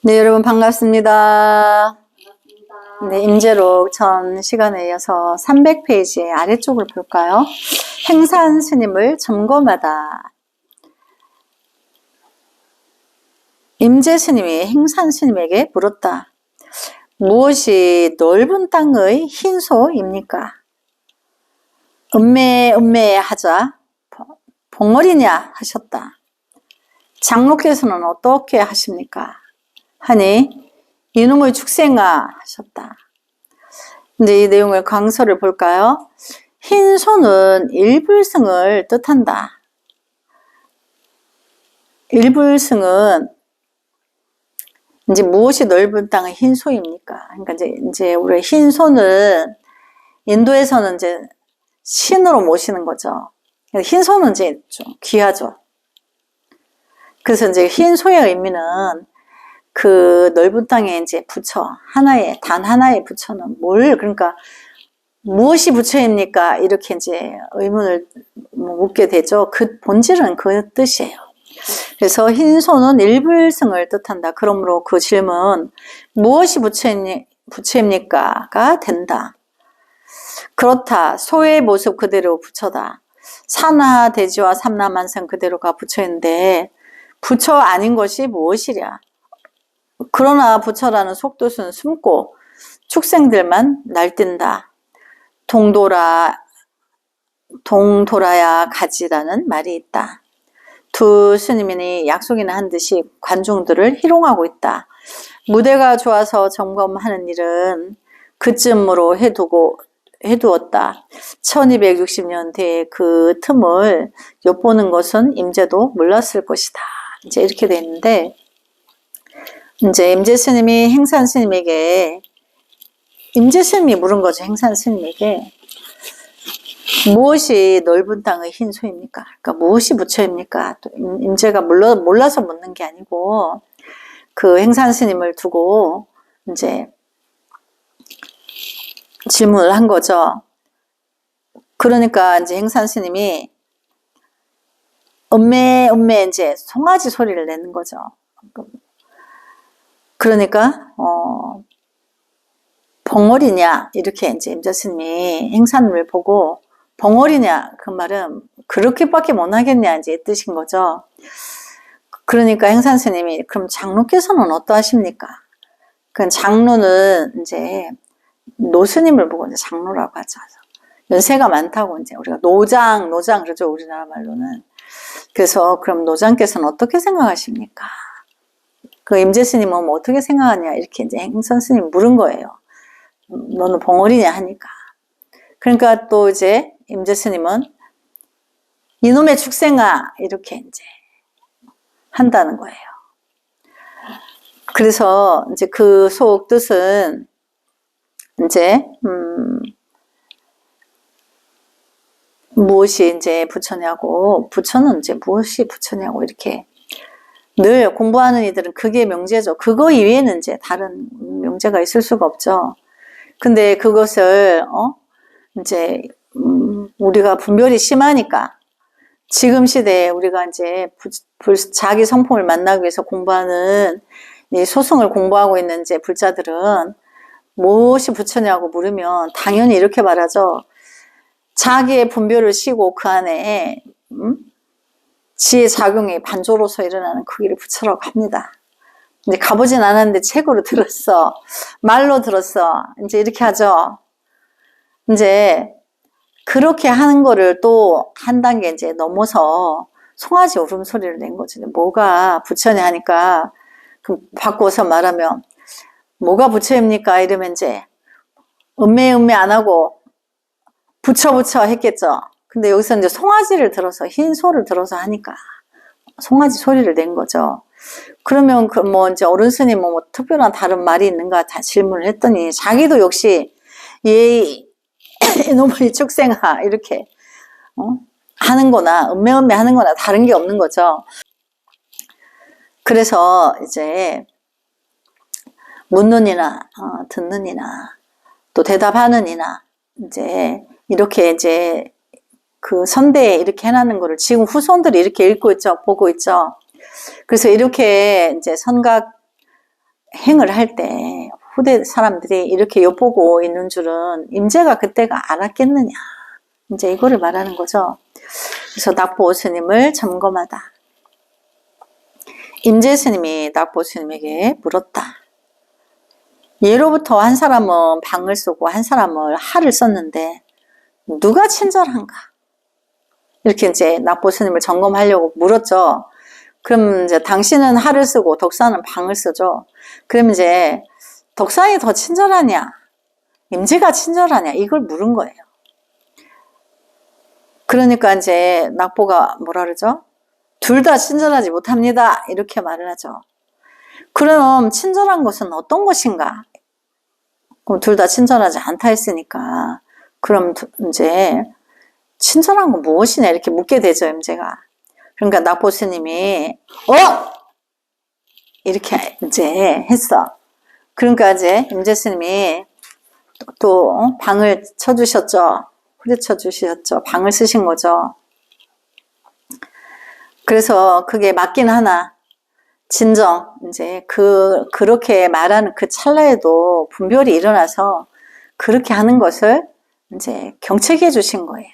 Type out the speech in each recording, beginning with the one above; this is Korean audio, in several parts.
네, 여러분 반갑습니다. 네, 임재록 전 시간에 이어서 300페이지의 아래쪽을 볼까요? 행산 스님을 점검하다. 임재 스님이 행산 스님에게 물었다. 무엇이 넓은 땅의 흰소입니까? 음매 하자 봉어리냐 하셨다. 장로께서는 어떻게 하십니까? 하니 이놈의 축생아 하셨다. 이제 이 내용을 강서를 볼까요? 흰소는 일불승을 뜻한다. 일불승은 이제 무엇이 넓은 땅의 흰소입니까? 그러니까 이제 우리 흰소는 인도에서는 이제 신으로 모시는 거죠. 흰소는 이제 좀 귀하죠. 그래서 이제 흰소의 의미는 그 넓은 땅에 이제 부처 단 하나의 부처는 그러니까 무엇이 부처입니까? 이렇게 이제 의문을 묻게 되죠. 그 본질은 그 뜻이에요. 그래서 흰소는 일불승을 뜻한다. 그러므로 그 질문 무엇이 부처입니까가 된다. 그렇다. 소의 모습 그대로 부처다. 산하 대지와 삼라만상 그대로가 부처인데 부처 아닌 것이 무엇이랴. 그러나 부처라는 속뜻은 숨고 축생들만 날뛴다. 동돌아야 가지라는 말이 있다. 두 스님이 약속이나 한 듯이 관중들을 희롱하고 있다. 무대가 좋아서 점검하는 일은 그쯤으로 해두었다. 1260년대에 그 틈을 엿보는 것은 임재도 몰랐을 것이다. 이제 이렇게 돼 있는데, 이제 임재 스님이 행산 스님에게, 임재 스님이 물은 거죠. 행산 스님에게 무엇이 넓은 땅의 흰소입니까? 그러니까 무엇이 부처입니까? 또 임재가 몰라서 묻는 게 아니고 그 행산 스님을 두고 이제 질문을 한 거죠. 그러니까 이제 행산 스님이 음매 이제 송아지 소리를 내는 거죠. 그러니까 벙어리냐 이렇게 이제 임재 스님이 행산을 보고 벙어리냐 그 말은 그렇게밖에 못 하겠냐 이제 이 뜻인 거죠. 그러니까 행산 스님이 그럼 장로께서는 어떠하십니까? 그 장로는 이제 노스님을 보고 이제 장로라고 하죠. 연세가 많다고 이제 우리가 노장 그러죠. 우리나라 말로는. 그래서 그럼 노장께서는 어떻게 생각하십니까? 그 임재 스님은 뭐 어떻게 생각하냐 이렇게 이제 행산 스님 물은 거예요. 너는 벙어리냐 하니까. 그러니까 또 이제 임재 스님은 이놈의 축생아 이렇게 이제 한다는 거예요. 그래서 이제 그 속 뜻은 이제 무엇이 이제 부처냐고, 부처는 이제 무엇이 부처냐고 이렇게 늘 공부하는 이들은 그게 명제죠. 그거 이외에는 이제 다른 명제가 있을 수가 없죠. 근데 그것을 이제 우리가 분별이 심하니까 지금 시대에 우리가 이제 자기 성품을 만나기 위해서 공부하는 이 소승을 공부하고 있는 이제 불자들은 무엇이 부처냐고 물으면 당연히 이렇게 말하죠. 자기의 분별을 쉬고 그 안에 지혜 작용이 반조로서 일어나는 그 길을 부처라고 합니다. 이제 가보진 않았는데 책으로 들었어. 말로 들었어. 이제 이렇게 하죠. 이제 그렇게 하는 거를 또 한 단계 이제 넘어서 송아지 울음소리를 낸 거죠. 뭐가 부처냐 하니까 그 바꿔서 말하면 뭐가 부처입니까? 이러면 이제 음매 안 하고 부처 했겠죠. 근데 여기서 이제 송아지를 들어서 흰소를 들어서 하니까 송아지 소리를 낸 거죠. 그러면 그 뭐 이제 어른 스님 뭐 특별한 다른 말이 있는가 다 질문을 했더니 자기도 역시 이놈의 축생아 이렇게 하는 거나 음매 하는 거나 다른 게 없는 거죠. 그래서 이제 묻는 이나 듣는 이나 또 대답하는 이나 이제 이렇게 이제 그 선대에 이렇게 해놨는 거를 지금 후손들이 이렇게 읽고 있죠. 보고 있죠. 그래서 이렇게 이제 선각 행을 할 때 후대 사람들이 이렇게 엿보고 있는 줄은 임재가 그때가 알았겠느냐. 이제 이거를 말하는 거죠. 그래서 낙보 스님을 점검하다. 임재 스님이 낙보 스님에게 물었다. 예로부터 한 사람은 방을 쓰고 한 사람은 하를 썼는데 누가 친절한가? 이렇게 이제 낙보 스님을 점검하려고 물었죠. 그럼 이제 당신은 하를 쓰고 덕사는 방을 쓰죠. 그럼 이제 덕사이 더 친절하냐? 임재가 친절하냐? 이걸 물은 거예요. 그러니까 이제 낙보가 뭐라 그러죠? 둘 다 친절하지 못합니다. 이렇게 말을 하죠. 그럼 친절한 것은 어떤 것인가? 그럼 둘 다 친절하지 않다 했으니까 그럼 이제 친절한 건 무엇이냐 이렇게 묻게 되죠. 임재가. 그러니까 낙보 스님이 이렇게 이제 했어. 그러니까 이제 임재 스님이 또 방을 쳐주셨죠. 후려쳐 주셨죠. 방을 쓰신 거죠. 그래서 그게 맞긴 하나 진정 이제 그렇게 말하는 그 찰나에도 분별이 일어나서 그렇게 하는 것을 이제 경책해 주신 거예요.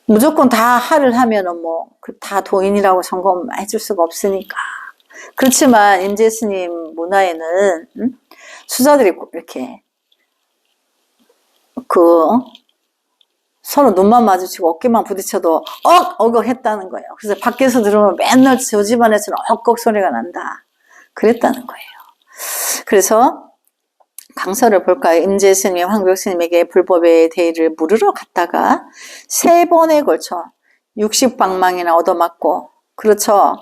무조건 다 하를 하면은 뭐 다 도인이라고 점검해 줄 수가 없으니까. 그렇지만 임재 스님 문화에는 수자들이 이렇게 서로 눈만 마주치고 어깨만 부딪혀도 억억 했다는 거예요. 그래서 밖에서 들으면 맨날 저 집안에서는 억억 소리가 난다. 그랬다는 거예요. 그래서 강서를 볼까요? 임재 스님이 황벽 스님에게 불법의 대의를 물으러 갔다가 3번에 걸쳐 60방망이나 얻어맞고, 그렇죠.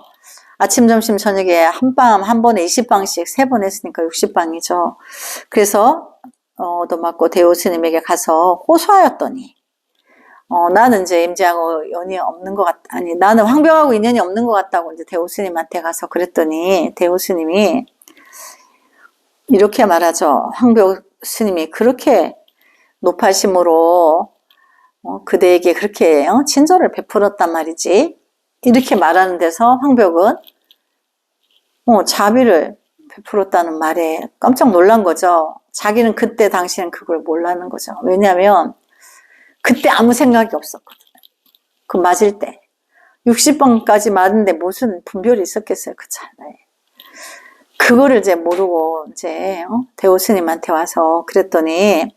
아침, 점심, 저녁에 한 번에 20방씩 3번 했으니까 60방이죠. 그래서 얻어맞고 대호 스님에게 가서 호소하였더니 나는 이제 임재하고 연이 없는 것 아니 나는 황벽하고 인연이 없는 것 같다고 이제 대호 스님한테 가서 그랬더니 대호 스님이 이렇게 말하죠. 황벽 스님이 그렇게 높아심으로 그대에게 그렇게 친절을 베풀었단 말이지. 이렇게 말하는 데서 황벽은 자비를 베풀었다는 말에 깜짝 놀란 거죠. 자기는 그때 당시엔 그걸 몰라는 거죠. 왜냐하면 그때 아무 생각이 없었거든요. 그 맞을 때 60번까지 맞는데 무슨 분별이 있었겠어요. 그 찰나에. 그거를 이제 모르고 이제 대호 스님한테 와서 그랬더니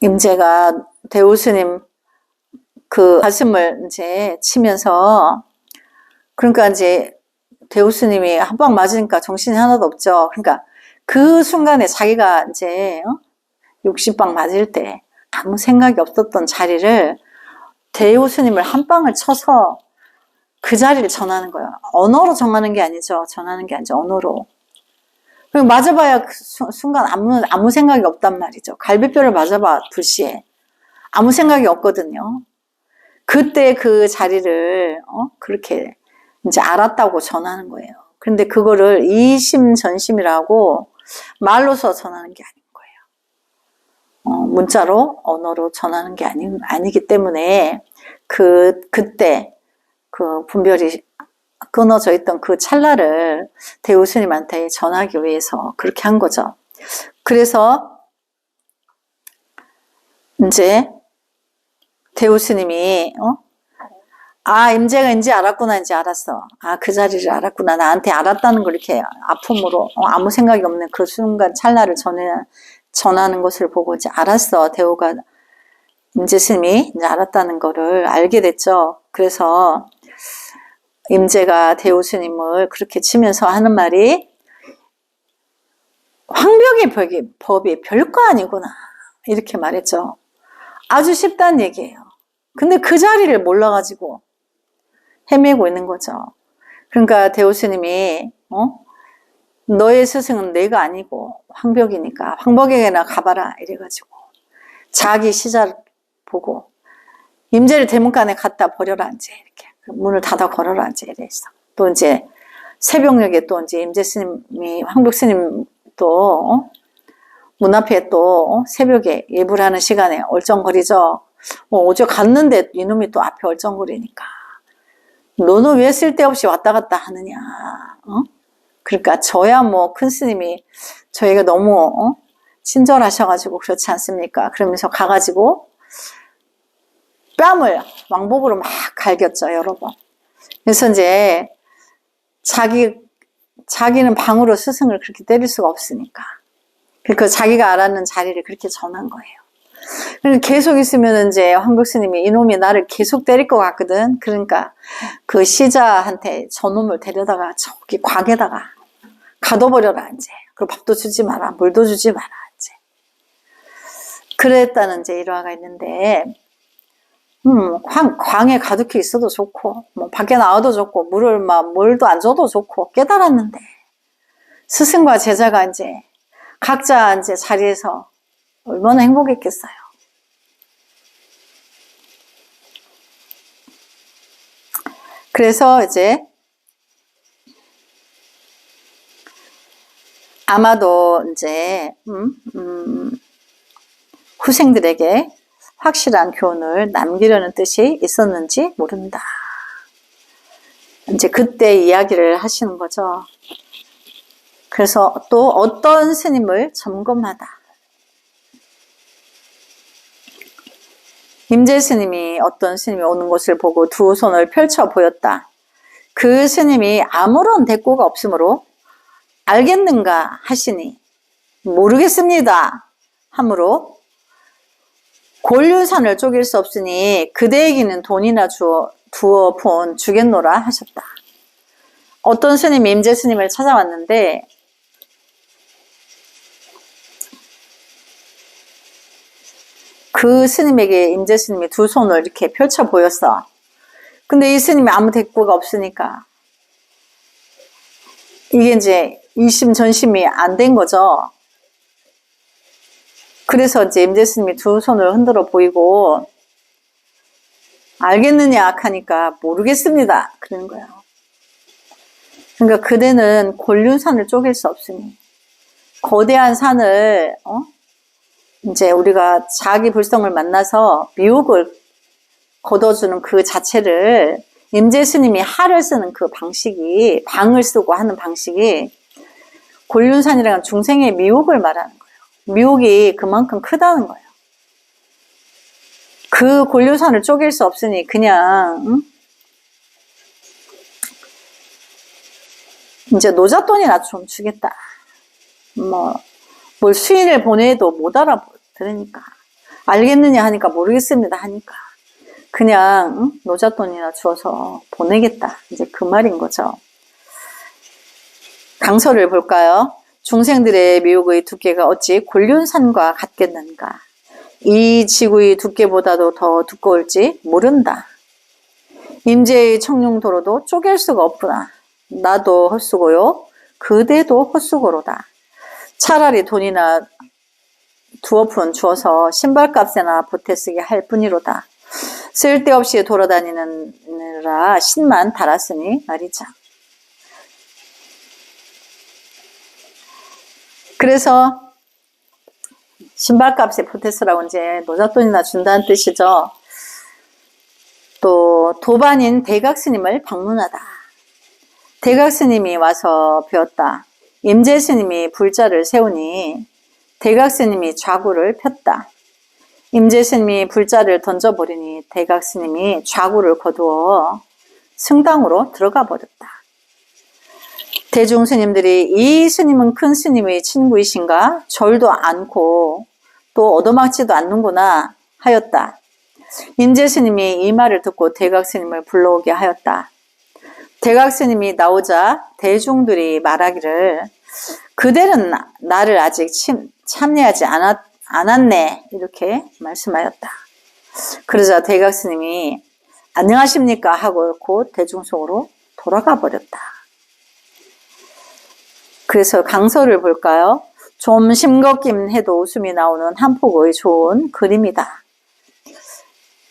임재가 대호 스님 그 가슴을 이제 치면서, 그러니까 이제 대호 스님이 한 방 맞으니까 정신이 하나도 없죠. 그러니까 그 순간에 자기가 이제 60방 맞을 때 아무 생각이 없었던 자리를 대호 스님을 한 방을 쳐서 그 자리를 전하는 거예요. 언어로 정하는 게 아니죠. 전하는 게 아니죠. 언어로. 그리고 맞아봐야 그 순간 아무 생각이 없단 말이죠. 갈비뼈를 맞아봐 2시에 아무 생각이 없거든요. 그때 그 자리를 그렇게 이제 알았다고 전하는 거예요. 그런데 그거를 이심전심이라고 말로서 전하는 게 아닌 거예요. 문자로 언어로 전하는 게 아니기 때문에 그때 그 분별이 끊어져 있던 그 찰나를 대호 스님한테 전하기 위해서 그렇게 한 거죠. 그래서 이제 대호 스님이 임재가 이제 알았구나, 이제 알았어. 그 자리를 알았구나. 나한테 알았다는 걸 이렇게 아픔으로 아무 생각이 없는 그 순간 찰나를 전하는 것을 보고 이제 알았어. 대호가 임재 스님이 이제 알았다는 거를 알게 됐죠. 그래서 임재가 대호 스님을 그렇게 치면서 하는 말이 황벽의 법이 별거 아니구나. 이렇게 말했죠. 아주 쉽다는 얘기예요. 근데 그 자리를 몰라가지고 헤매고 있는 거죠. 그러니까 대호 스님이 너의 스승은 내가 아니고 황벽이니까 황벽에게나 가봐라 이래가지고 자기 시자를 보고 임재를 대문간에 갖다 버려라 이제 이렇게 문을 닫아 걸어라 이제 이랬어. 또 이제 새벽녘에 또 이제 임재 스님이 황벽 스님 또 문 앞에 또 새벽에 예불 하는 시간에 얼쩡거리죠. 어제 갔는데 이놈이 또 앞에 얼쩡거리니까 너는 왜 쓸데없이 왔다 갔다 하느냐. 그러니까 저야 뭐 큰 스님이 저희가 너무 친절하셔가지고 그렇지 않습니까? 그러면서 가가지고 뺨을 왕복으로 막 갈겼죠, 여러 번. 그래서 이제 자기는 방으로 스승을 그렇게 때릴 수가 없으니까. 그러니까 자기가 알았는 자리를 그렇게 전한 거예요. 그러니까 계속 있으면 이제 황국 스님이 이놈이 나를 계속 때릴 것 같거든. 그러니까 그 시자한테 저놈을 데려다가 저기 곽에다가 가둬버려라, 이제. 그리고 밥도 주지 마라, 물도 주지 마라, 이제. 그랬다는 이제 일화가 있는데, 광에 가득히 있어도 좋고, 뭐 밖에 나와도 좋고, 물도 안 줘도 좋고, 깨달았는데, 스승과 제자가 이제 각자 이제 자리에서 얼마나 행복했겠어요. 그래서 이제 아마도 이제 후생들에게 확실한 교훈을 남기려는 뜻이 있었는지 모른다. 이제 그때 이야기를 하시는 거죠. 그래서 또 어떤 스님을 점검하다. 임재 스님이 어떤 스님이 오는 것을 보고 두 손을 펼쳐 보였다. 그 스님이 아무런 대꾸가 없으므로 알겠는가 하시니 모르겠습니다 하므로 곤륜산을 쪼갤 수 없으니 그대에게는 돈이나 두어 푼 주겠노라 하셨다. 어떤 스님이 임재 스님을 찾아왔는데 그 스님에게 임재 스님이 두 손을 이렇게 펼쳐 보였어. 근데 이 스님이 아무 대꾸가 없으니까 이게 이제 이심전심이 안 된 거죠. 그래서 이제 임재 스님이 두 손을 흔들어 보이고 알겠느냐 하니까 모르겠습니다 그러는 거예요. 그러니까 그대는 곤륜산을 쪼갤 수 없으니 거대한 산을 이제 우리가 자기 불성을 만나서 미혹을 걷어주는 그 자체를 임재 스님이 할을 쓰는 그 방식이 방을 쓰고 하는 방식이 곤륜산이라는 중생의 미혹을 말하는 거예요. 미혹이 그만큼 크다는 거예요. 그 곤륜산을 쪼갤 수 없으니 그냥 이제 노잣돈이나 좀 주겠다. 뭘 수인을 보내도 못 알아들으니까 알겠느냐 하니까 모르겠습니다 하니까 그냥 노잣돈이나 주어서 보내겠다. 이제 그 말인 거죠. 강서를 볼까요? 중생들의 미혹의 두께가 어찌 곤륜산과 같겠는가? 이 지구의 두께보다도 더 두꺼울지 모른다. 임재의 청룡도로도 쪼갤 수가 없구나. 나도 헛수고요. 그대도 헛수고로다. 차라리 돈이나 두어 푼 주어서 신발값이나 보태쓰게 할 뿐이로다. 쓸데없이 돌아다니느라 신만 달았으니 말이자. 그래서 신발값에 보태쓰라고 이제 노잣돈이나 준다는 뜻이죠. 또 도반인 대각스님을 방문하다. 대각스님이 와서 배웠다. 임재스님이 불자를 세우니 대각스님이 좌구를 폈다. 임재스님이 불자를 던져버리니 대각스님이 좌구를 거두어 승당으로 들어가 버렸다. 대중스님들이 이 스님은 큰 스님의 친구이신가? 절도 않고 또 얻어맞지도 않는구나 하였다. 임재스님이 이 말을 듣고 대각스님을 불러오게 하였다. 대각스님이 나오자 대중들이 말하기를 그대는 나를 아직 참여하지 않았네 이렇게 말씀하였다. 그러자 대각스님이 안녕하십니까 하고 곧 대중 속으로 돌아가 버렸다. 그래서 강서를 볼까요? 좀 싱겁긴 해도 웃음이 나오는 한 폭의 좋은 그림이다.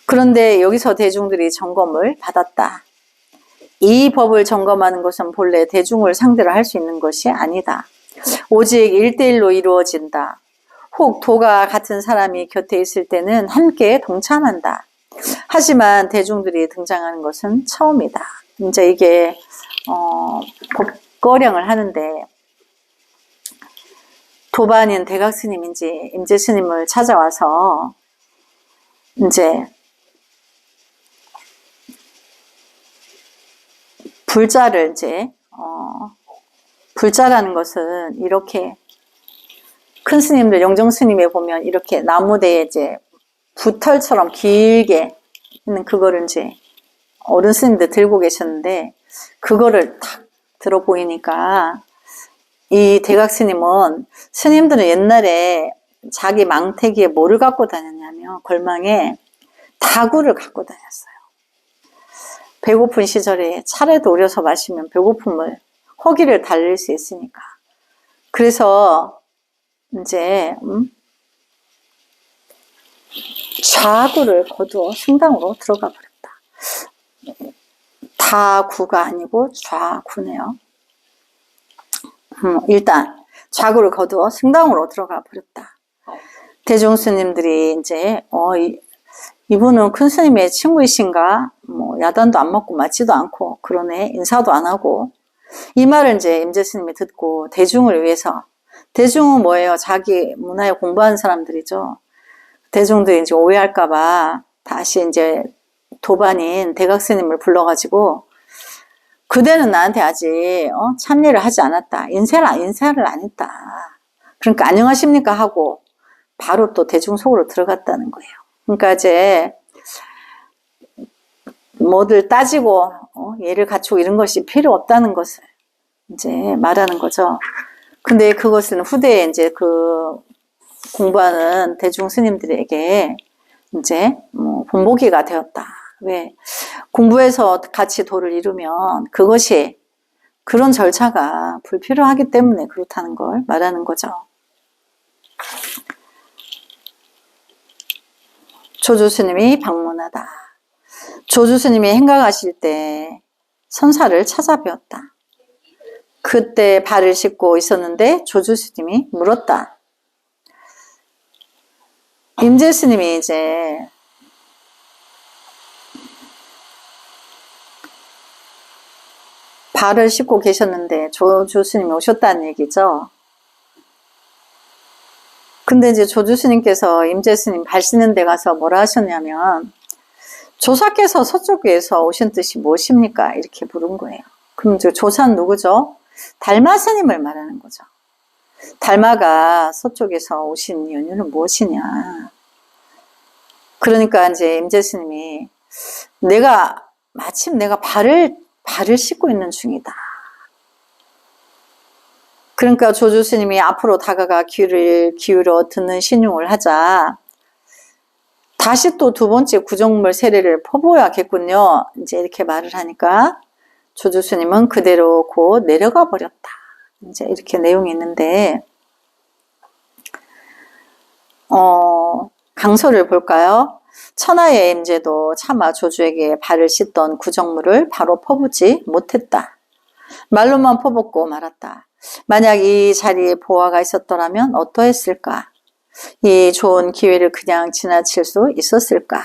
그런데 여기서 대중들이 점검을 받았다. 이 법을 점검하는 것은 본래 대중을 상대로 할 수 있는 것이 아니다. 오직 1대1로 이루어진다. 혹 도가 같은 사람이 곁에 있을 때는 함께 동참한다. 하지만 대중들이 등장하는 것은 처음이다. 이제 이게 거령을 하는데 도반인 대각스님인지 임재스님을 찾아와서 이제 불자를 이제 불자라는 것은 이렇게 큰 스님들 영정 스님에 보면 이렇게 나무대에 이제 붓털처럼 길게 있는 그거를 이제 어른 스님들 들고 계셨는데 그거를 탁 들어 보이니까 이 대각 스님은 스님들은 옛날에 자기 망태기에 뭐를 갖고 다녔냐면 걸망에 다구를 갖고 다녔어요. 배고픈 시절에 차라도 우려서 마시면 배고픔을 허기를 달랠 수 있으니까. 그래서 이제 좌구를 거두어 승당으로 들어가 버렸다. 다구가 아니고 좌구네요. 일단 좌구를 거두어 승당으로 들어가 버렸다. 대종스님들이 이제 이분은 큰 스님의 친구이신가? 뭐 야단도 안 맞고 맞지도 않고 그러네. 인사도 안 하고. 이 말을 이제 임재스님이 듣고 대중을 위해서, 대중은 뭐예요? 자기 문화에 공부하는 사람들이죠. 대중들이 이제 오해할까봐 다시 이제 도반인 대각스님을 불러가지고 그대는 나한테 아직 참여를 하지 않았다. 인사를 안 했다. 그러니까 안녕하십니까 하고 바로 또 대중 속으로 들어갔다는 거예요. 그러니까 이제 뭐들 따지고 예를 갖추고 이런 것이 필요 없다는 것을 이제 말하는 거죠. 근데 그것은 후대에 이제 그 공부하는 대중 스님들에게 이제 본보기가 되었다. 왜? 공부해서 같이 도를 이루면 그것이 그런 절차가 불필요하기 때문에 그렇다는 걸 말하는 거죠. 조주스님이 방문하다. 조주스님이 행각하실 때 선사를 찾아뵈었다. 그때 발을 씻고 있었는데 조주스님이 물었다. 임재스님이 이제 발을 씻고 계셨는데 조주스님이 오셨다는 얘기죠. 근데 이제 조주스님께서 임재스님 발 씻는 데 가서 뭐라 하셨냐면 조사께서 서쪽에서 오신 뜻이 무엇입니까? 이렇게 물은 거예요. 그럼 이제 조사는 누구죠? 달마 스님을 말하는 거죠. 달마가 서쪽에서 오신 연유는 무엇이냐? 그러니까 이제 임재스님이 마침 내가 발을 씻고 있는 중이다. 그러니까 조주스님이 앞으로 다가가 귀를 기울여 듣는 신용을 하자 다시 또 두 번째 구정물 세례를 퍼부어야겠군요. 이제 이렇게 말을 하니까 조주스님은 그대로 곧 내려가 버렸다. 이제 이렇게 내용이 있는데 강서를 볼까요? 천하의 임재도 차마 조주에게 발을 씻던 구정물을 바로 퍼부지 못했다. 말로만 퍼붓고 말았다. 만약 이 자리에 보아가 있었더라면 어떠했을까? 이 좋은 기회를 그냥 지나칠 수 있었을까?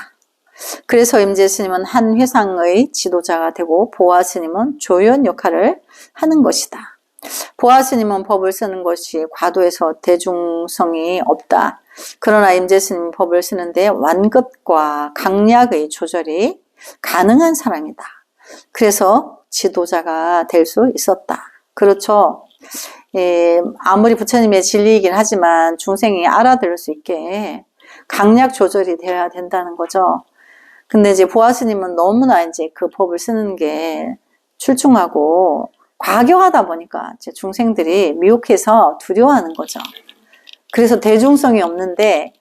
그래서 임재스님은 한 회상의 지도자가 되고 보아스님은 조연 역할을 하는 것이다. 보아스님은 법을 쓰는 것이 과도해서 대중성이 없다. 그러나 임재스님은 법을 쓰는데 완급과 강약의 조절이 가능한 사람이다. 그래서 지도자가 될 수 있었다. 그렇죠. 아무리 부처님의 진리이긴 하지만 중생이 알아들을 수 있게 강약 조절이 되어야 된다는 거죠. 근데 이제 보아스님은 너무나 이제 그 법을 쓰는 게 출중하고 과격하다 보니까 이제 중생들이 미혹해서 두려워하는 거죠. 그래서 대중성이 없는데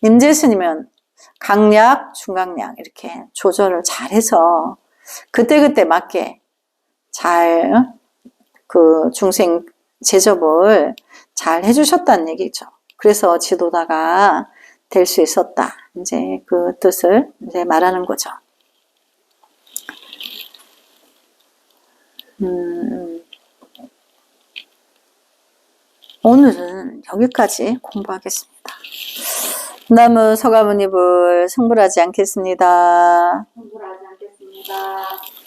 임재스님은 강약, 중강약 이렇게 조절을 잘해서 그때그때 맞게 잘 그 중생 제접을 잘 해주셨다는 얘기죠. 그래서 지도자가 될 수 있었다. 이제 그 뜻을 이제 말하는 거죠. 오늘은 여기까지 공부하겠습니다. 나무 서가모니불 성불하지 않겠습니다.